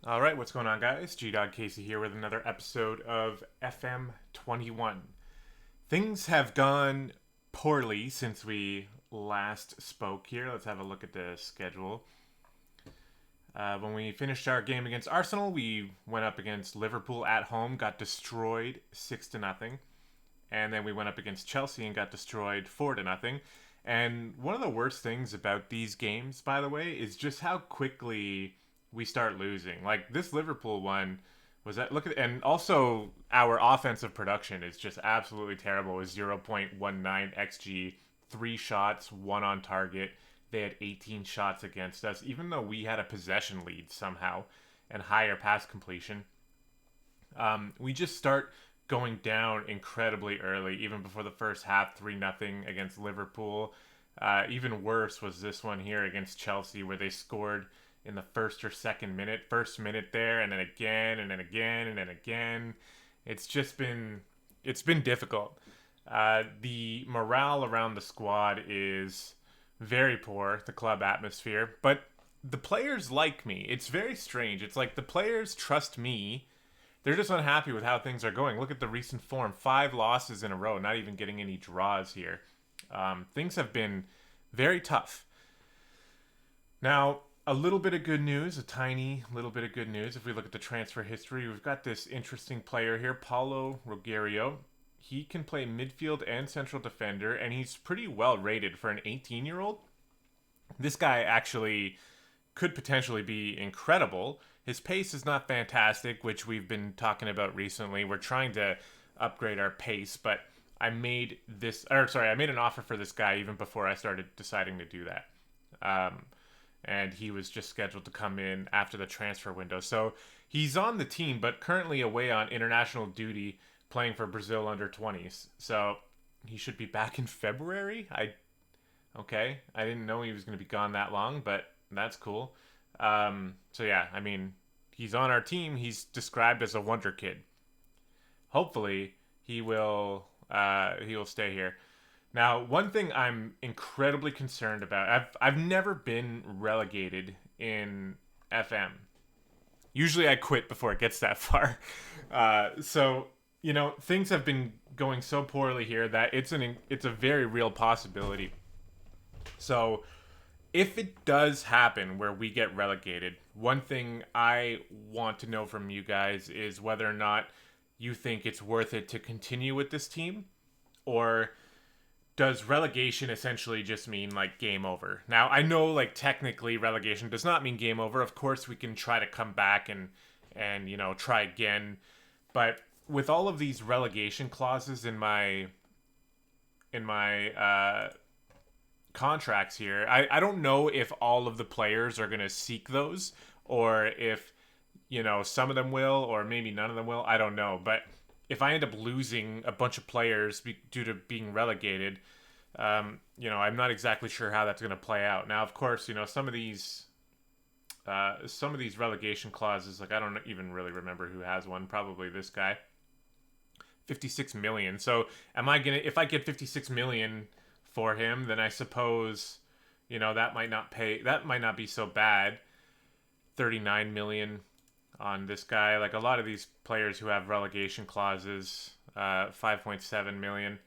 All right, what's going on, guys? Gdoggcasey here with another episode of FM21. Things have gone poorly since we last spoke here. Let's have a look at the schedule. When we finished our game against Arsenal, we went up against Liverpool at home, got destroyed 6-0. And then we went up against Chelsea and got destroyed 4-0. And one of the worst things about these games, by the way, is just how quickly we start losing. Like this Liverpool one was that look at, and also our offensive production is just absolutely terrible. With 0.19 xg, 3 shots, one on target. They had 18 shots against us, even though we had a possession lead somehow and higher pass completion. We just start going down incredibly early, even before the first half, 3-0 against Liverpool. Even worse was this one here against Chelsea, where they scored in the first or second minute, first minute there, and then again, and then again, and then again. It's been difficult. The morale around the squad is very poor, the club atmosphere, but the players like me. It's very strange. It's like the players trust me. They're just unhappy with how things are going. Look at the recent form. 5 losses in a row, not even getting any draws here. Things have been very tough. Now, a little bit of good news, a tiny little bit of good news. If we look at the transfer history, we've got this interesting player here, Paulo Rogerio. He can play midfield and central defender, and he's pretty well rated for an 18-year-old. This guy actually could potentially be incredible. His pace is not fantastic, which we've been talking about recently. We're trying to upgrade our pace, but I made an offer for this guy even before I started deciding to do that. And he was just scheduled to come in after the transfer window. So he's on the team, but currently away on international duty playing for Brazil under 20s. So he should be back in February. I didn't know he was going to be gone that long, but that's cool. So yeah, I mean, he's on our team. He's described as a wonder kid. Hopefully he will stay here. Now, one thing I'm incredibly concerned about, I've never been relegated in FM. Usually I quit before it gets that far. So, things have been going so poorly here that it's a very real possibility. So, if it does happen where we get relegated, one thing I want to know from you guys is whether or not you think it's worth it to continue with this team, or does relegation essentially just mean like game over? Now, I know like technically relegation does not mean game over. Of course, we can try to come back and try again, but with all of these relegation clauses in my contracts here, I don't know if all of the players are going to seek those, or if some of them will, or maybe none of them will. I don't know, but if I end up losing a bunch of players due to being relegated, I'm not exactly sure how that's going to play out. Now, of course, some of these relegation clauses, like I don't even really remember who has one. Probably this guy. 56 million. So, if I get 56 million for him, then I suppose, that might not be so bad. 39 million on this guy. Like a lot of these players who have relegation clauses, 5.7 million.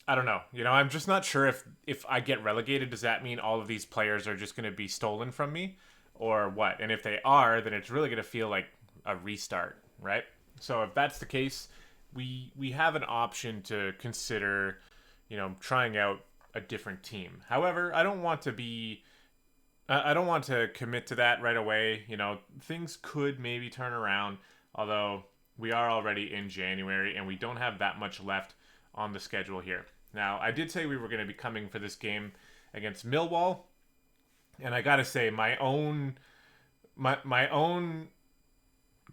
I don't know. I'm just not sure if I get relegated, does that mean all of these players are just going to be stolen from me or what? And if they are, then it's really going to feel like a restart, right? So if that's the case, we have an option to consider, trying out a different team. However, I don't want to commit to that right away. Things could maybe turn around, although we are already in January and we don't have that much left on the schedule here. Now, I did say we were going to be coming for this game against Millwall, and I got to say my own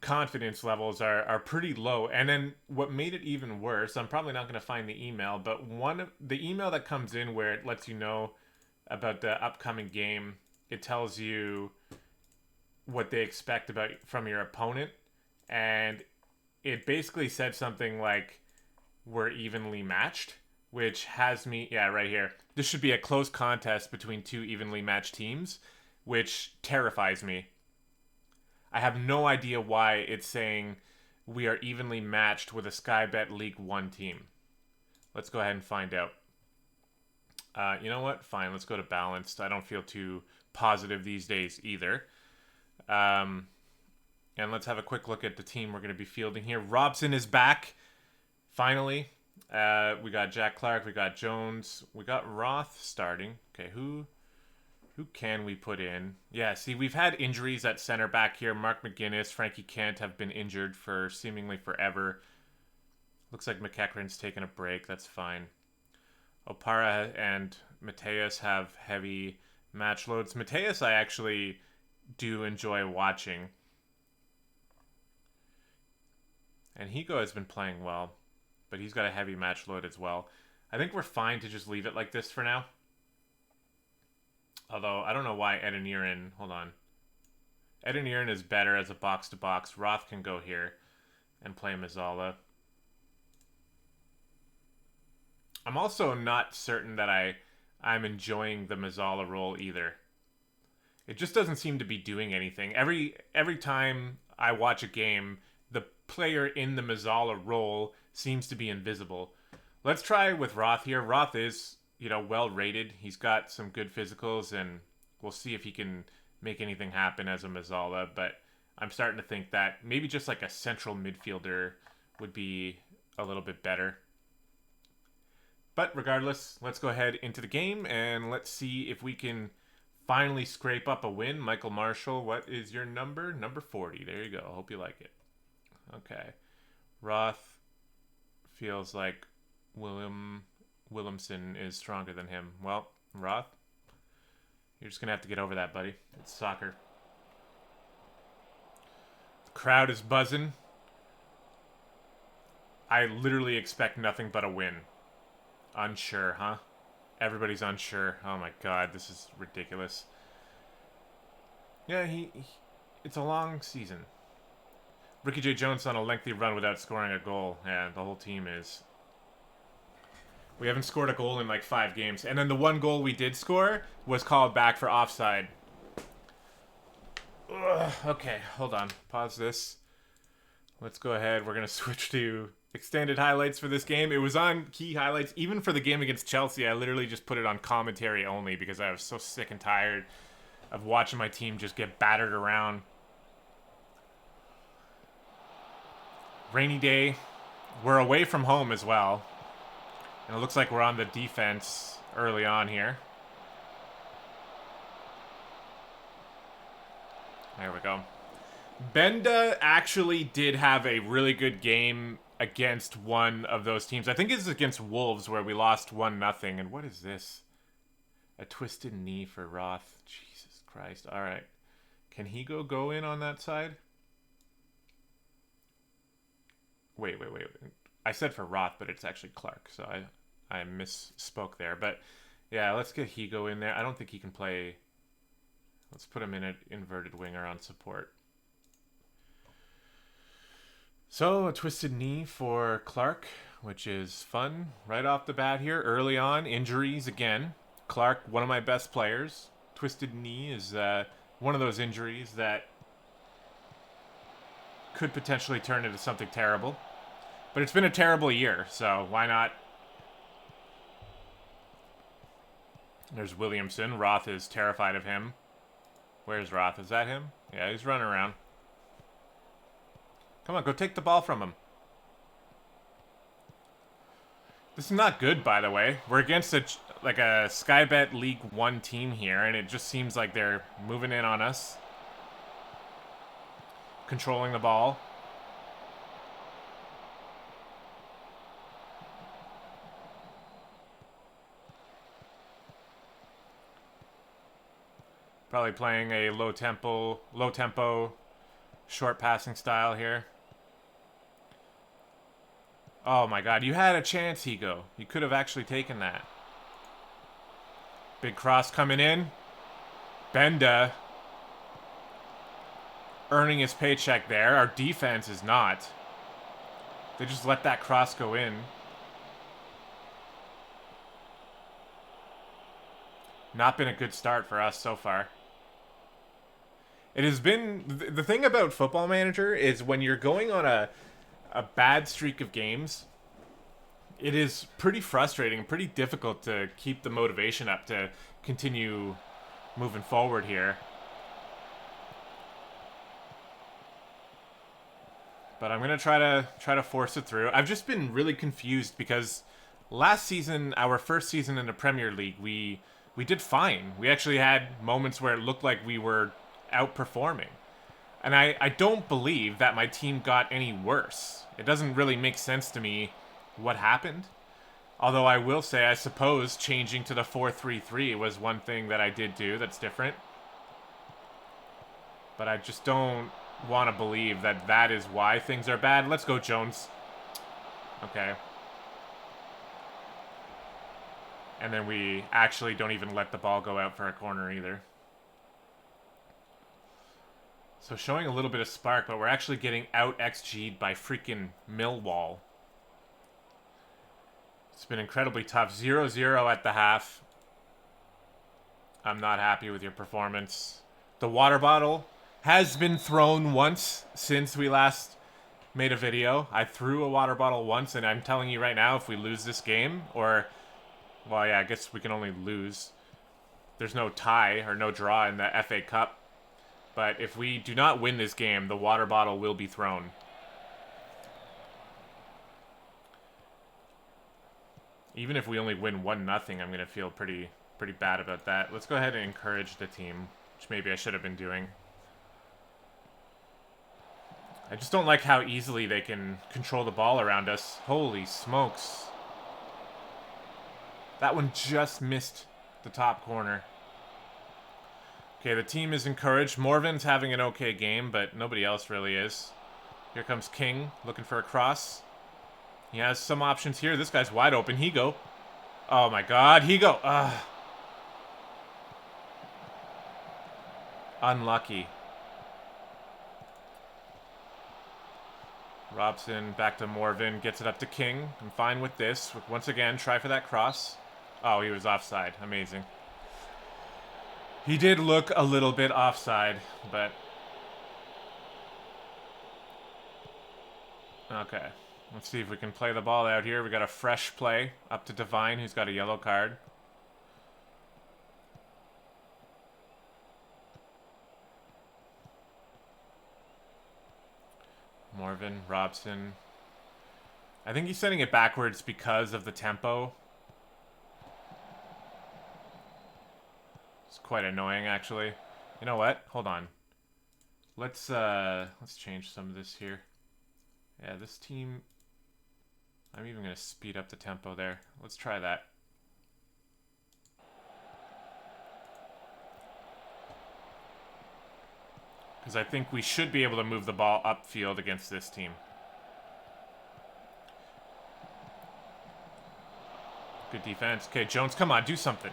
confidence levels are pretty low. And then what made it even worse, I'm probably not going to find the email, but the email that comes in where it lets you know about the upcoming game, it tells you what they expect from your opponent, and it basically said something like we're evenly matched, which has me, yeah, right here. This should be a close contest between two evenly matched teams, which terrifies me. I have no idea why it's saying we are evenly matched with a SkyBet League 1 team. Let's go ahead and find out. You know what? Fine, let's go to balanced. I don't feel too positive these days either. And let's have a quick look at the team we're going to be fielding here. Robson is back, finally. We got Jack Clark, we got Jones, we got Roth starting. Okay, who can we put in? Yeah, see, we've had injuries at center back here. Mark McGuinness, Frankie Kent have been injured for seemingly forever. Looks like McEachran's taking a break. That's fine. Opara and Mateus have heavy match loads. Mateus I actually do enjoy watching. And Higo has been playing well, but he's got a heavy match load as well. I think we're fine to just leave it like this for now. Although, I don't know why Edeniran... Hold on. Edeniran is better as a box-to-box. Roth can go here and play Mazzala. I'm also not certain that I'm enjoying the Mazzala role either. It just doesn't seem to be doing anything. Every time I watch a game, the player in the Mazzala role seems to be invisible. Let's try with Roth here. Roth is... well rated. He's got some good physicals, and we'll see if he can make anything happen as a Mazzala, but I'm starting to think that maybe just like a central midfielder would be a little bit better. But regardless, let's go ahead into the game, and let's see if we can finally scrape up a win. Michael Marshall, what is your number? Number 40. There you go. Hope you like it. Okay. Roth feels like Williamson is stronger than him. Well, Roth, you're just going to have to get over that, buddy. It's soccer. The crowd is buzzing. I literally expect nothing but a win. Unsure, huh? Everybody's unsure. Oh my god, this is ridiculous. Yeah, it's a long season. Ricky J. Jones on a lengthy run without scoring a goal, and the whole team is... We haven't scored a goal in like 5 games. And then the one goal we did score was called back for offside. Ugh, okay, hold on. Pause this. Let's go ahead. We're going to switch to extended highlights for this game. It was on key highlights. Even for the game against Chelsea, I literally just put it on commentary only because I was so sick and tired of watching my team just get battered around. Rainy day. We're away from home as well. And it looks like we're on the defense early on here. There we go. Benda actually did have a really good game against one of those teams. I think it's against Wolves where we lost 1-0. And what is this? A twisted knee for Roth. Jesus Christ. All right. Can he go in on that side? Wait. I said for Roth, but it's actually Clark, so I misspoke there. But yeah, let's get Higo in there. I don't think he can play. Let's put him in an inverted winger on support. So a twisted knee for Clark, which is fun right off the bat here. Early on, injuries again. Clark, one of my best players. Twisted knee is one of those injuries that could potentially turn into something terrible. But it's been a terrible year, so why not? There's Williamson. Roth is terrified of him. Where's Roth? Is that him? Yeah, he's running around. Come on, go take the ball from him. This is not good, by the way. We're against a SkyBet League 1 team here, and it just seems like they're moving in on us. Controlling the ball. Probably playing a low tempo, short passing style here. Oh my god, you had a chance, Higo. You could have actually taken that. Big cross coming in. Benda earning his paycheck there. Our defense is not. They just let that cross go in. Not been a good start for us so far. It has been the thing about Football Manager is when you're going on a bad streak of games, it is pretty frustrating, pretty difficult to keep the motivation up to continue moving forward here. But I'm gonna try to force it through. I've just been really confused because last season, our first season in the Premier League, we did fine. We actually had moments where it looked like we were outperforming. And I don't believe that my team got any worse. It doesn't really make sense to me what happened. Although I will say, I suppose changing to the 4-3-3 was one thing that I did do that's different. But I just don't want to believe that that is why things are bad. Let's go, Jones. Okay. And then we actually don't even let the ball go out for a corner either. So showing a little bit of spark, but we're actually getting out XG'd by freaking Millwall. It's been incredibly tough. 0-0 at the half. I'm not happy with your performance. The water bottle has been thrown once since we last made a video. I threw a water bottle once, and I'm telling you right now, if we lose this game, or... well, yeah, I guess we can only lose. There's no tie or no draw in the FA Cup. But if we do not win this game, the water bottle will be thrown. Even if we only win 1-0, I'm going to feel pretty bad about that. Let's go ahead and encourage the team, which maybe I should have been doing. I just don't like how easily they can control the ball around us. Holy smokes. That one just missed the top corner. Okay, the team is encouraged. Morven's having an okay game, but nobody else really is. Here comes King, looking for a cross. He has some options here. This guy's wide open. Higo. Oh my god, Higo. Unlucky. Robson back to Morven. Gets it up to King. I'm fine with this. Once again, try for that cross. Oh, he was offside. Amazing. He did look a little bit offside, but... okay. Let's see if we can play the ball out here. We got a fresh play up to Divine, who's got a yellow card. Morven, Robson. I think he's sending it backwards because of the tempo. It's quite annoying, actually. You know what? Hold on. Let's change some of this here. Yeah, this team... I'm even going to speed up the tempo there. Let's try that. Because I think we should be able to move the ball upfield against this team. Good defense. Okay, Jones, come on, do something.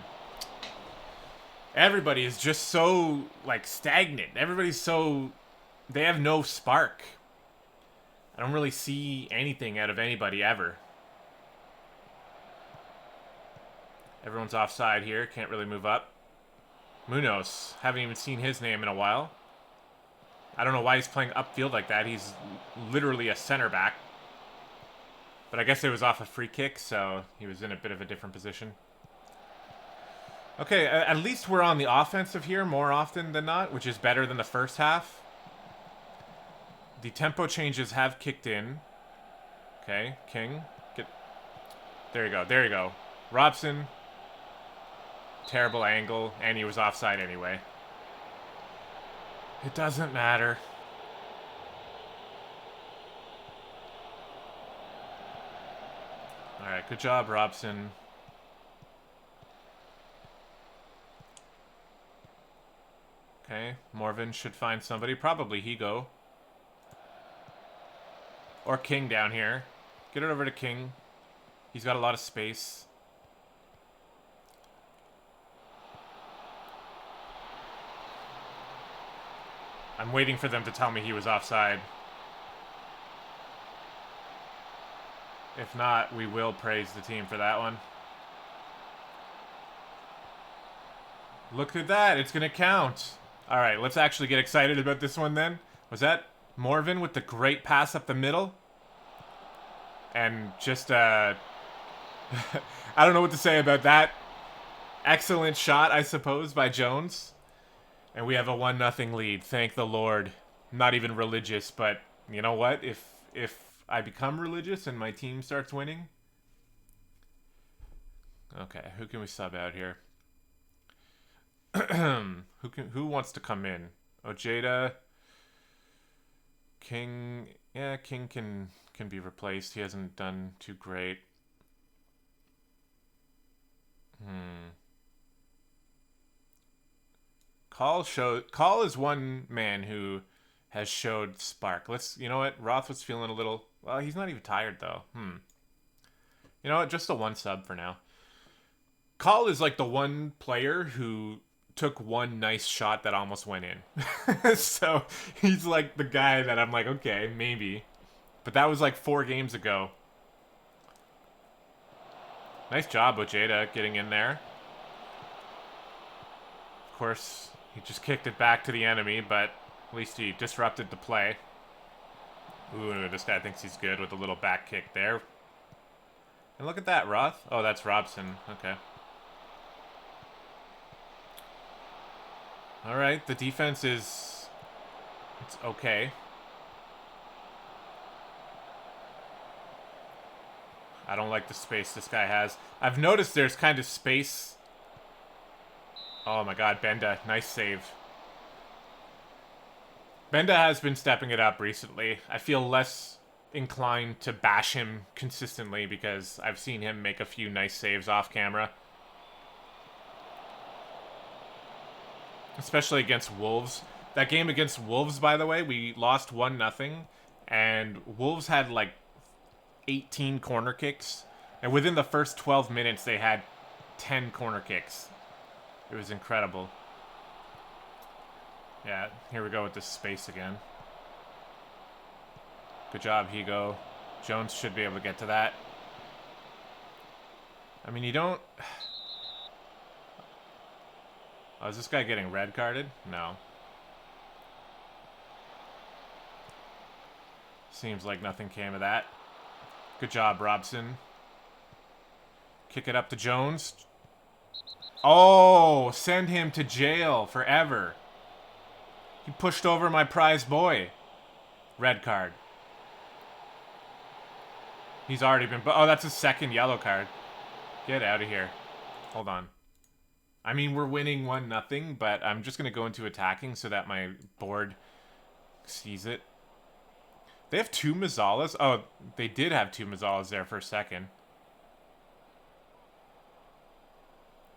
Everybody is just so, like, stagnant. Everybody's so... they have no spark. I don't really see anything out of anybody ever. Everyone's offside here. Can't really move up. Munoz. Haven't even seen his name in a while. I don't know why he's playing upfield like that. He's literally a center back. But I guess it was off a free kick, so he was in a bit of a different position. Okay, at least we're on the offensive here more often than not, which is better than the first half. The tempo changes have kicked in. Okay, King. There you go, there you go. Robson. Terrible angle, and he was offside anyway. It doesn't matter. Alright, good job, Robson. Okay, Morven should find somebody. Probably Higo. Or King down here. Get it over to King. He's got a lot of space. I'm waiting for them to tell me he was offside. If not, we will praise the team for that one. Look at that. It's going to count. All right, let's actually get excited about this one then. Was that Morven with the great pass up the middle? And just, I don't know what to say about that. Excellent shot, I suppose, by Jones. And we have a 1-0 lead. Thank the Lord. I'm not even religious, but you know what? If I become religious and my team starts winning... Okay, who can we sub out here? Who wants to come in? Ojeda. King. Yeah, King can be replaced. He hasn't done too great. Call is one man who has showed spark. You know what? Roth was feeling a little... Well, he's not even tired, though. You know what? Just the one sub for now. Call is like the one player who took one nice shot that almost went in. So he's like the guy that I'm like, okay, maybe. But that was like 4 games ago. Nice job, Ojeda, getting in there. Of course, he just kicked it back to the enemy, but at least he disrupted the play. Ooh, this guy thinks he's good with a little back kick there. And look at that, Roth. Oh, that's Robson. Okay. All right, the defense is... It's okay. I don't like the space this guy has. I've noticed there's kind of space. Oh my god, Benda. Nice save. Benda has been stepping it up recently. I feel less inclined to bash him consistently because I've seen him make a few nice saves off camera. Especially against Wolves. That game against Wolves, by the way, we lost 1-0. And Wolves had like 18 corner kicks. And within the first 12 minutes, they had 10 corner kicks. It was incredible. Yeah, here we go with this space again. Good job, Higo. Jones should be able to get to that. I mean, you don't... Oh, is this guy getting red carded? No. Seems like nothing came of that. Good job, Robson. Kick it up to Jones. Oh, send him to jail forever. He pushed over my prize boy. Red card. He's already been... Oh, that's his second yellow card. Get out of here. Hold on. I mean, we're winning 1-0, but I'm just going to go into attacking so that my board sees it. They have 2 Mazzalas. Oh, they did have 2 Mazzalas there for a second.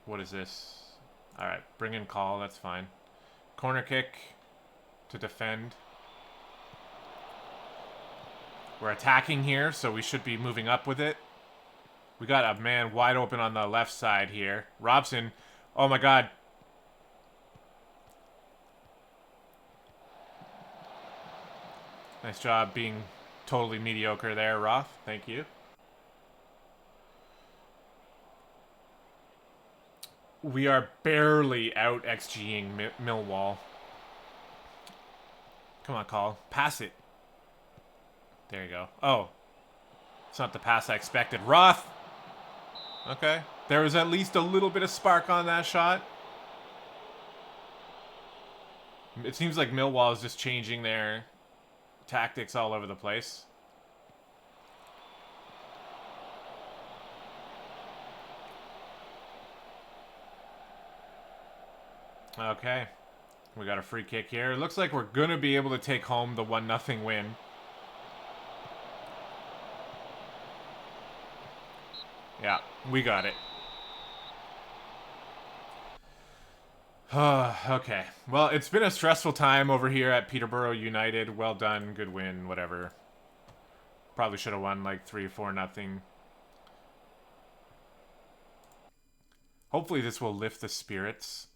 What is this? All right, bring in call. That's fine. Corner kick to defend. We're attacking here, so we should be moving up with it. We got a man wide open on the left side here. Robson... Oh my god. Nice job being totally mediocre there, Roth. Thank you. We are barely out XGing Millwall. Come on, Call. Pass it. There you go. Oh. It's not the pass I expected. Roth! Okay. There was at least a little bit of spark on that shot. It seems like Millwall is just changing their tactics all over the place. Okay. We got a free kick here. It looks like we're going to be able to take home the 1-0 win. Yeah, we got it. Okay. Well, it's been a stressful time over here at Peterborough United. Well done. Good win. Whatever. Probably should have won like 3 or 4-0. Hopefully this will lift the spirits.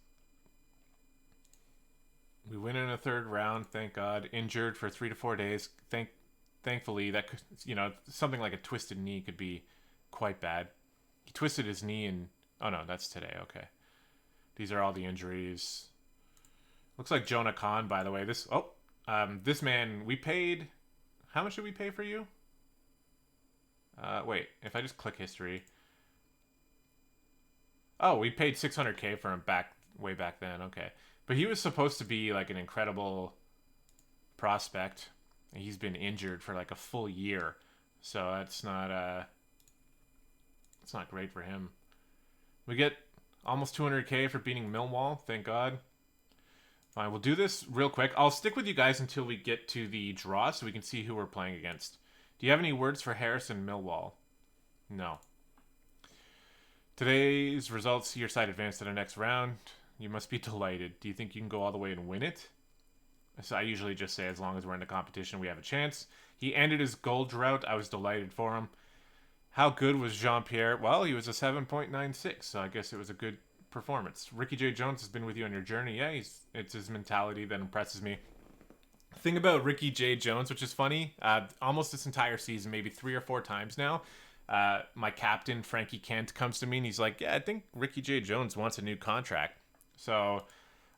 We win in a 3rd round. Thank God. Injured for 3 to 4 days. Thankfully, that could, you know, something like a twisted knee could be quite bad. He twisted his knee and... Oh no, that's today. Okay. These are all the injuries. Looks like Jonah Khan, by the way. This man, we paid... How much did we pay for you? Wait, if I just click history... Oh, we paid 600K for him way back then. Okay. But he was supposed to be like an incredible prospect. He's been injured for like a full year. So that's not great for him. We get almost 200K for beating Millwall, thank God. Fine, we'll do this real quick. I'll stick with you guys until we get to the draw so we can see who we're playing against. Do you have any words for Harrison Millwall? No. Today's results see your side advance to the next round. You must be delighted. Do you think you can go all the way and win it? So I usually just say as long as we're in the competition, we have a chance. He ended his goal drought. I was delighted for him. How good was Jean-Pierre? Well, he was a 7.96, so I guess it was a good performance. Ricky J. Jones has been with you on your journey. Yeah, it's his mentality that impresses me. The thing about Ricky J. Jones, which is funny, almost this entire season, maybe 3 or 4 times now, my captain, Frankie Kent, comes to me and he's like, yeah, I think Ricky J. Jones wants a new contract. So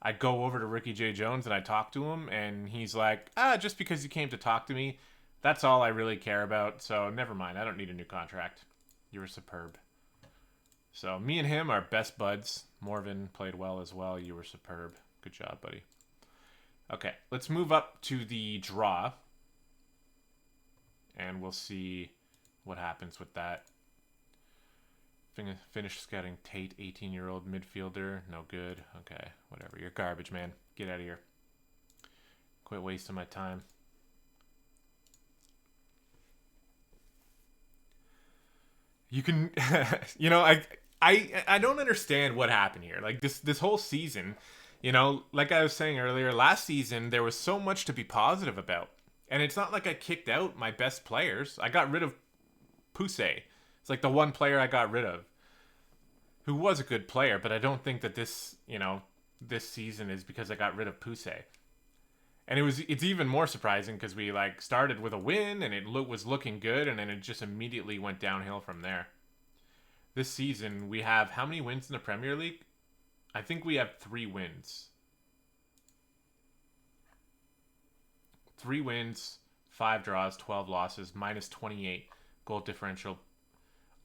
I go over to Ricky J. Jones and I talk to him and he's like, just because you came to talk to me, that's all I really care about. So never mind. I don't need a new contract. You were superb. So me and him are best buds. Morven played well as well. You were superb. Good job, buddy. Okay, let's move up to the draw. And we'll see what happens with that. Finish scouting Tate, 18-year-old midfielder. No good. Okay, whatever. You're garbage, man. Get out of here. Quit wasting my time. You can, you know, I don't understand what happened here. Like this whole season, you know, like I was saying earlier, last season there was so much to be positive about. And it's not like I kicked out my best players. I got rid of Poussey. It's like the one player I got rid of who was a good player, but I don't think that this season is because I got rid of Poussey. And it's even more surprising because we like started with a win and it was looking good and then it just immediately went downhill from there. This season we have how many wins in the Premier League? I think we have 3 wins. 3 wins, 5 draws, 12 losses, minus 28 goal differential.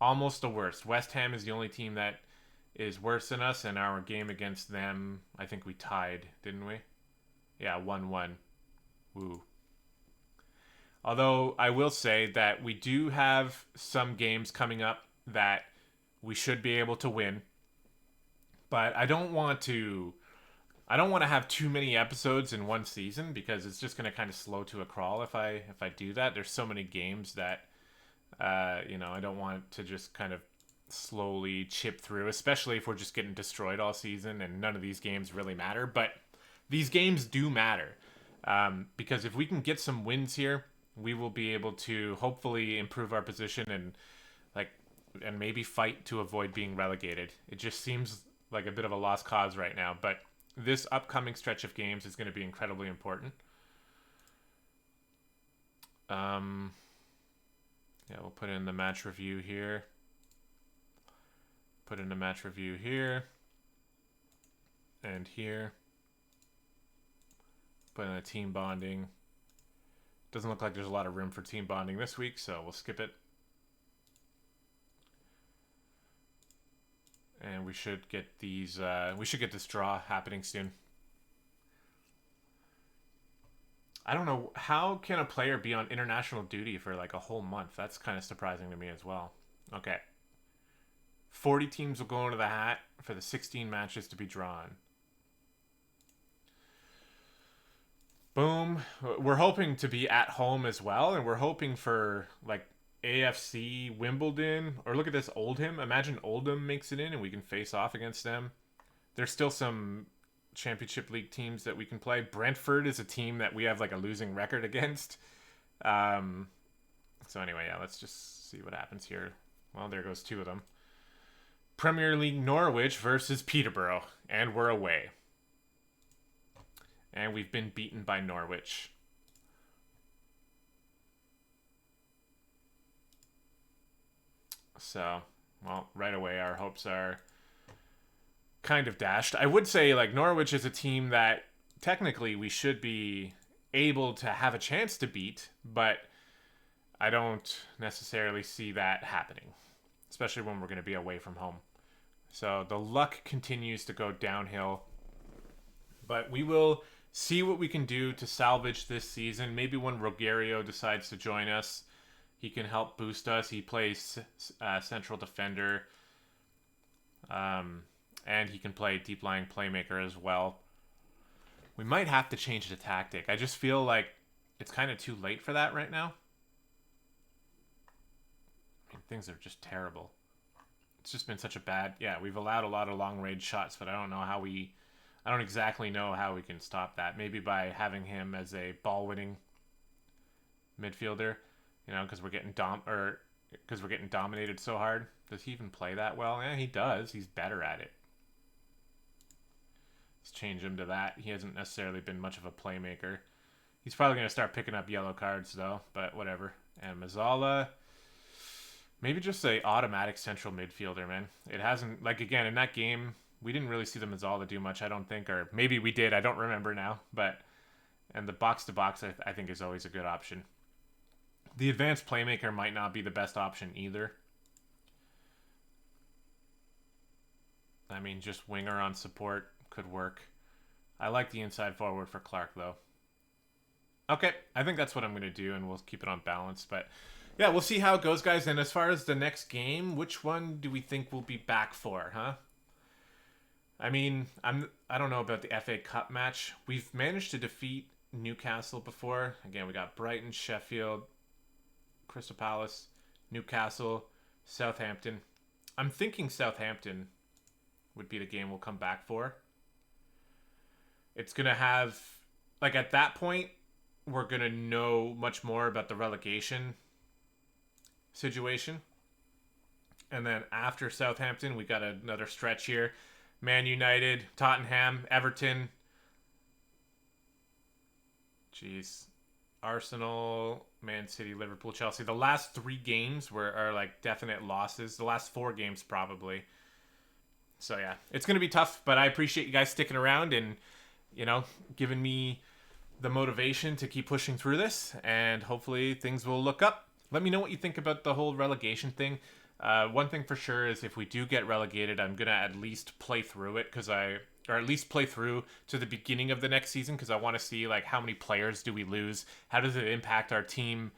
Almost the worst. West Ham is the only team that is worse than us, and our game against them, I think we tied, didn't we? Yeah, 1-1. Woo. Although I will say that we do have some games coming up that we should be able to win. But I don't want to have too many episodes in one season because it's just going to kind of slow to a crawl if I do that. There's so many games that I don't want to just kind of slowly chip through, especially if we're just getting destroyed all season and none of these games really matter. But these games do matter because if we can get some wins here, we will be able to hopefully improve our position and maybe fight to avoid being relegated. It just seems like a bit of a lost cause right now, but this upcoming stretch of games is going to be incredibly important. Yeah, we'll put in the match review here. Put in the match review here. And here. Put in a team bonding. Doesn't look like there's a lot of room for team bonding this week, so we'll skip it. And we should get these. We should get this draw happening soon. I don't know, how can a player be on international duty for like a whole month? That's kind of surprising to me as well. Okay. 40 teams will go into the hat for the 16 matches to be drawn. Boom. We're hoping to be at home as well, and we're hoping for like AFC Wimbledon, or look at this, Oldham. Imagine Oldham makes it in and we can face off against them. There's still some Championship League teams that we can play. Brentford is a team that we have like a losing record against. So anyway, yeah, let's just see what happens here. Well, there goes 2 of them. Premier League Norwich versus Peterborough, and we're away. And we've been beaten by Norwich. So, well, right away our hopes are kind of dashed. I would say like Norwich is a team that technically we should be able to have a chance to beat, but I don't necessarily see that happening, especially when we're going to be away from home. So the luck continues to go downhill, but we will see what we can do to salvage this season. Maybe when Rogerio decides to join us, he can help boost us. He plays central defender, and he can play deep lying playmaker as well. We might have to change the tactic. I just feel like it's kind of too late for that right now. I mean, things are just terrible. It's just been such a bad... Yeah, we've allowed a lot of long-range shots, but I don't exactly know how we can stop that. Maybe by having him as a ball-winning midfielder, because we're getting dominated so hard. Does he even play that well? Yeah, he does. He's better at it. Let's change him to that. He hasn't necessarily been much of a playmaker. He's probably going to start picking up yellow cards, though, but whatever. And Mazzala... Maybe just a automatic central midfielder, man. It hasn't, again, in that game, we didn't really see the Mazzala do much, I don't think. Or maybe we did, I don't remember now. And the box-to-box, I think, is always a good option. The advanced playmaker might not be the best option either. I mean, just winger on support could work. I like the inside forward for Clark, though. Okay, I think that's what I'm going to do, and we'll keep it on balance, but... Yeah, we'll see how it goes, guys. And as far as the next game, which one do we think we'll be back for, huh? I mean, I don't know about the FA Cup match. We've managed to defeat Newcastle before. Again, we got Brighton, Sheffield, Crystal Palace, Newcastle, Southampton. I'm thinking Southampton would be the game we'll come back for. It's going to have... at that point, we're going to know much more about the relegation situation. And then after Southampton, we got another stretch here. Man United, Tottenham, Everton. Arsenal, Man City, Liverpool, Chelsea. The last 3 games are definite losses. The last 4 games probably. So yeah, it's going to be tough, but I appreciate you guys sticking around and, giving me the motivation to keep pushing through this, and hopefully things will look up. Let me know what you think about the whole relegation thing. One thing for sure is if we do get relegated, I'm going to at least play through it, or at least play through to the beginning of the next season, because I want to see how many players do we lose? How does it impact our team?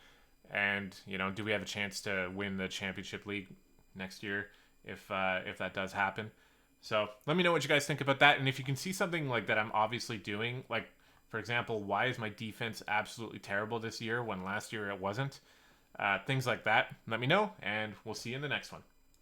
And, do we have a chance to win the Championship League next year if that does happen? So let me know what you guys think about that. And if you can see something that I'm obviously doing, for example, why is my defense absolutely terrible this year when last year it wasn't? Things like that, let me know, and we'll see you in the next one.